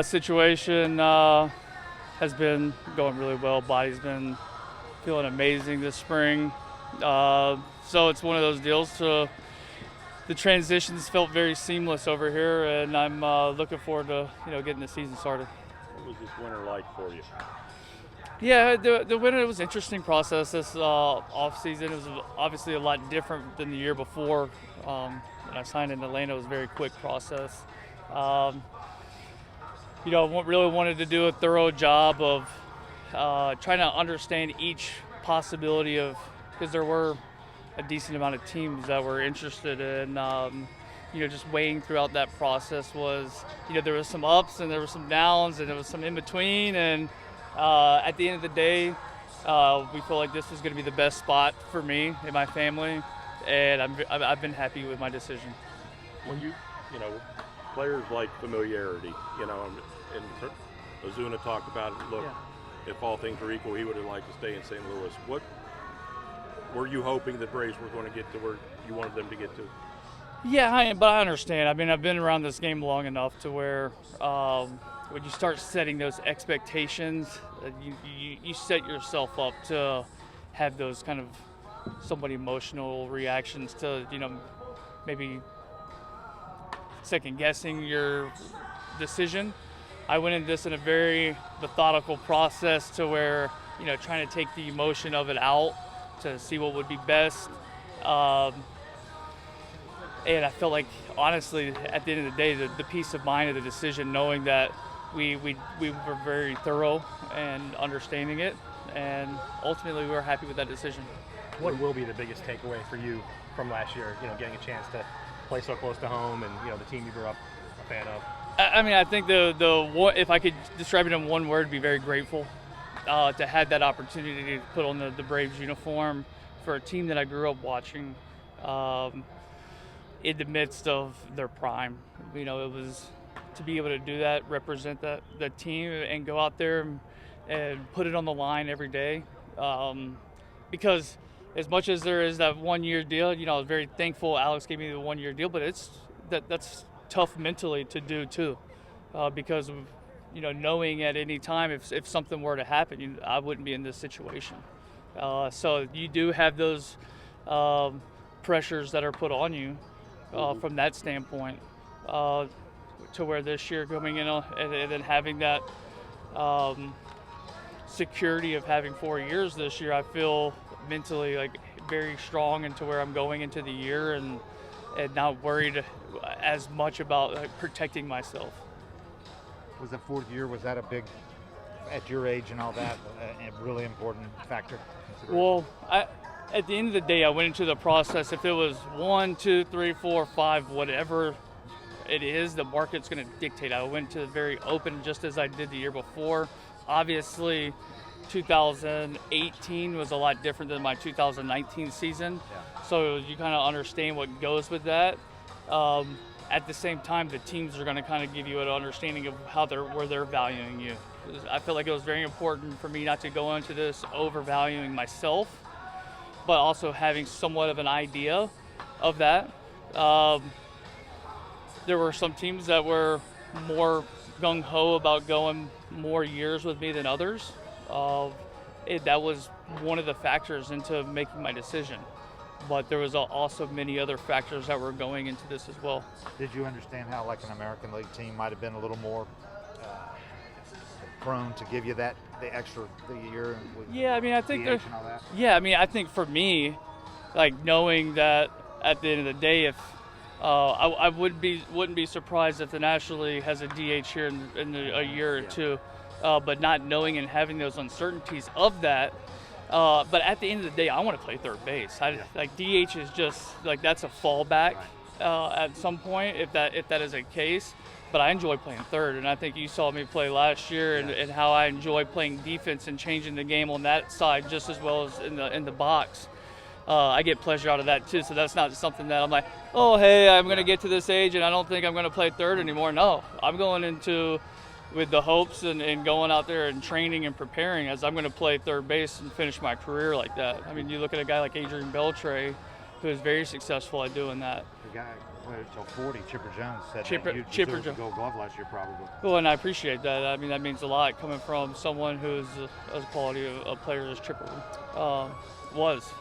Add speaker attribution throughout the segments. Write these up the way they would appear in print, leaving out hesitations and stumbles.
Speaker 1: Situation has been going really well. Body's been feeling amazing this spring. So it's one of those deals. The transitions felt very seamless over here, and I'm looking forward to getting the season started.
Speaker 2: What was this winter like for you?
Speaker 1: Yeah, the winter was an interesting process. This off season, it was obviously a lot different than the year before. When I signed in Atlanta, it was a very quick process. Really wanted to do a thorough job of trying to understand each possibility of, because there were a decent amount of teams that were interested in, just weighing throughout that process was, there was some ups and there were some downs and there was some in between. And at the end of the day, we feel like this was going to be the best spot for me and my family. And I've been happy with my decision.
Speaker 2: When players like familiarity, and Ozuna talked about it. Look, if all things were equal, he would have liked to stay in St. Louis. What were you hoping the Braves were going to get to where you wanted them to get to?
Speaker 1: Yeah, but I understand. I mean, I've been around this game long enough to where when you start setting those expectations, you set yourself up to have those kind of somewhat emotional reactions to, maybe second guessing your decision. I went into this in a very methodical process to where, trying to take the emotion of it out to see what would be best. And I felt like, honestly, at the end of the day, the peace of mind of the decision, knowing that we were very thorough and understanding it, and ultimately we were happy with that decision.
Speaker 3: What will be the biggest takeaway for you from last year, getting a chance to play so close to home and, the team you grew up a fan of?
Speaker 1: I mean, I think if I could describe it in one word, it'd be very grateful to have that opportunity to put on the Braves uniform for a team that I grew up watching in the midst of their prime. It was to be able to do that, represent the team, and go out there and put it on the line every day. Because as much as there is that 1 year deal, I was very thankful Alex gave me the 1 year deal, but that's tough mentally to do too, because of, knowing at any time if something were to happen, I wouldn't be in this situation. So you do have those pressures that are put on you from that standpoint, to where this year coming in and then having that security of having 4 years this year, I feel mentally like very strong into where I'm going into the year and not worried as much about protecting myself.
Speaker 4: Was the fourth year, was that a big, at your age and all that, a really important factor?
Speaker 1: Well, at the end of the day, I went into the process. If it was 1, 2, 3, 4, 5, whatever it is, the market's going to dictate. I went to very open, just as I did the year before. Obviously, 2018 was a lot different than my 2019 season.
Speaker 4: Yeah.
Speaker 1: So you kind of understand what goes with that. At the same time, the teams are going to kind of give you an understanding of where they're valuing you. I feel like it was very important for me not to go into this overvaluing myself, but also having somewhat of an idea of that. There were some teams that were more gung-ho about going more years with me than others. That was one of the factors into making my decision. But there was also many other factors that were going into this as well.
Speaker 4: Did you understand how like an American League team might have been a little more prone to give you the year?
Speaker 1: Yeah, I mean, I think
Speaker 4: and all that?
Speaker 1: Yeah, I mean, I think for me, like knowing that at the end of the day, if I wouldn't be surprised if the National League has a DH here in a year or two, but not knowing and having those uncertainties of that. But at the end of the day, I want to play third base. Like DH is just like that's a fallback at some point if that is a case. But I enjoy playing third, and I think you saw me play last year and how I enjoy playing defense and changing the game on that side just as well as in the box. I get pleasure out of that too. So that's not something that I'm like, oh hey, I'm going to get to this age and I don't think I'm going to play third anymore. No, I'm going into with the hopes and going out there and training and preparing as I'm going to play third base and finish my career like that. I mean, you look at a guy like Adrian Beltre, who is very successful at doing that.
Speaker 4: The guy until 40. Chipper Jones said
Speaker 1: Chipper-
Speaker 4: that you
Speaker 1: Chipper
Speaker 4: deserved the
Speaker 1: Jo-
Speaker 4: Gold Glove last year, probably.
Speaker 1: Well, and I appreciate that. I mean, that means a lot coming from someone who's as quality of a player as Chipper was.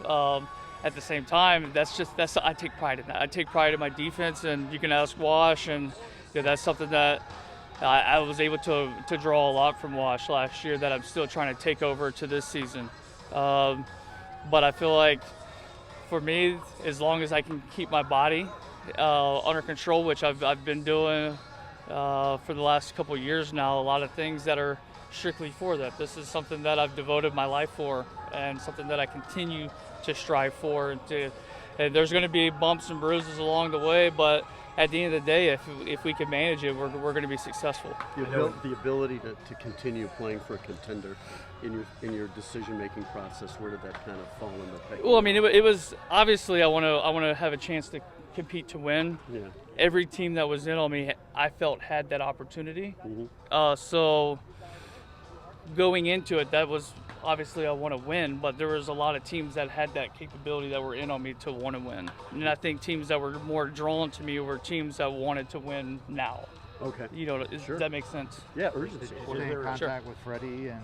Speaker 1: At the same time, I take pride in that. I take pride in my defense, and you can ask Wash, and that's something that I was able to draw a lot from Wash last year that I'm still trying to take over to this season. But I feel like for me, as long as I can keep my body under control, which I've been doing for the last couple of years now, a lot of things that are strictly for that. This is something that I've devoted my life for, and something that I continue to strive for. And there's going to be bumps and bruises along the way, but at the end of the day, if we can manage it, we're going to be successful.
Speaker 5: The ability to continue playing for a contender in your decision-making process, where did that kind of fall in the pecking?
Speaker 1: Well, I mean, it was obviously I want to have a chance to compete to win.
Speaker 5: Yeah.
Speaker 1: Every team that was in on me, I felt had that opportunity.
Speaker 5: Mm-hmm.
Speaker 1: So going into it, that was obviously I want to win, but there was a lot of teams that had that capability that were in on me to want to win. And I think teams that were more drawn to me were teams that wanted to win now.
Speaker 5: Okay.
Speaker 1: Does that make sense?
Speaker 5: Yeah, urgency.
Speaker 4: Did you stay in contact with Freddie and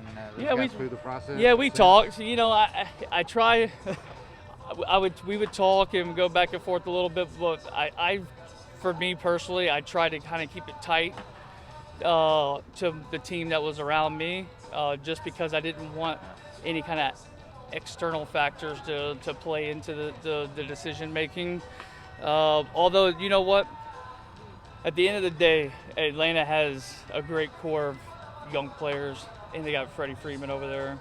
Speaker 1: we
Speaker 4: through the process?
Speaker 1: Yeah, we talked. I try. We would talk and go back and forth a little bit, but for me personally, I try to kind of keep it tight to the team that was around me, just because I didn't want any kind of external factors to play into the decision making. Although, you know what? At the end of the day, Atlanta has a great core of young players, and they got Freddie Freeman over there,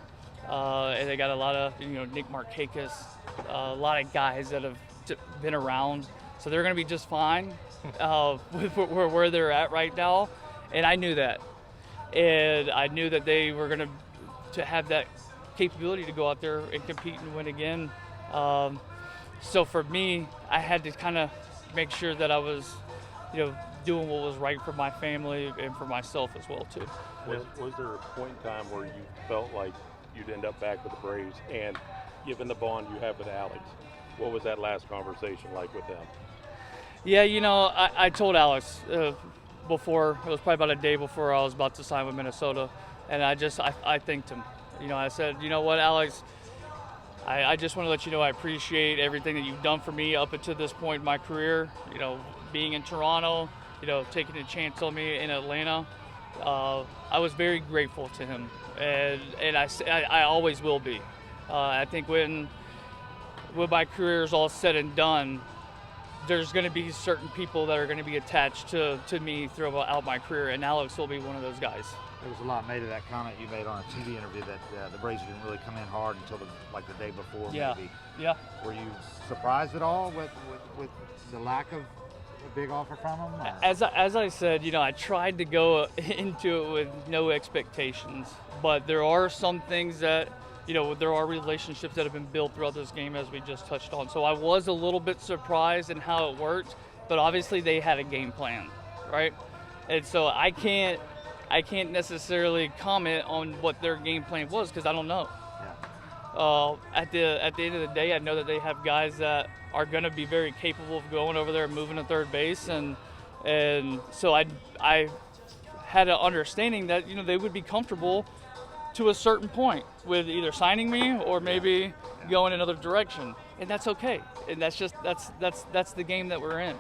Speaker 1: and they got a lot of Nick Markakis, a lot of guys that have been around, so they're going to be just fine with where they're at right now, and I knew that, and I knew that they were going to have that capability to go out there and compete and win again. So for me, I had to kind of make sure that I was, doing what was right for my family and for myself as well too.
Speaker 2: Was there a point in time where you felt like you'd end up back with the Braves, and given the bond you have with Alex, what was that last conversation like with them?
Speaker 1: Yeah, I told Alex before, it was probably about a day before I was about to sign with Minnesota, and I thanked him. I said, you know what, Alex, I just want to let you know I appreciate everything that you've done for me up until this point in my career. Being in Toronto, taking a chance on me in Atlanta. I was very grateful to him, and I always will be. I think when my career is all said and done, there's going to be certain people that are going to be attached to me throughout my career, and Alex will be one of those guys.
Speaker 4: There was a lot made of that comment you made on a TV interview that the Braves didn't really come in hard until the day before.
Speaker 1: Yeah.
Speaker 4: Maybe.
Speaker 1: Yeah.
Speaker 4: Were you surprised at all with the lack of a big offer from them? Or?
Speaker 1: As I said, I tried to go into it with no expectations, but there are some things that, there are relationships that have been built throughout this game, as we just touched on. So I was a little bit surprised in how it worked, but obviously they had a game plan, right? And so I can't necessarily comment on what their game plan was because I don't know.
Speaker 4: Yeah.
Speaker 1: At the end of the day, I know that they have guys that are going to be very capable of going over there and moving to third base, and so I had an understanding that they would be comfortable to a certain point with either signing me or maybe going another direction, and that's okay. And that's the game that we're in.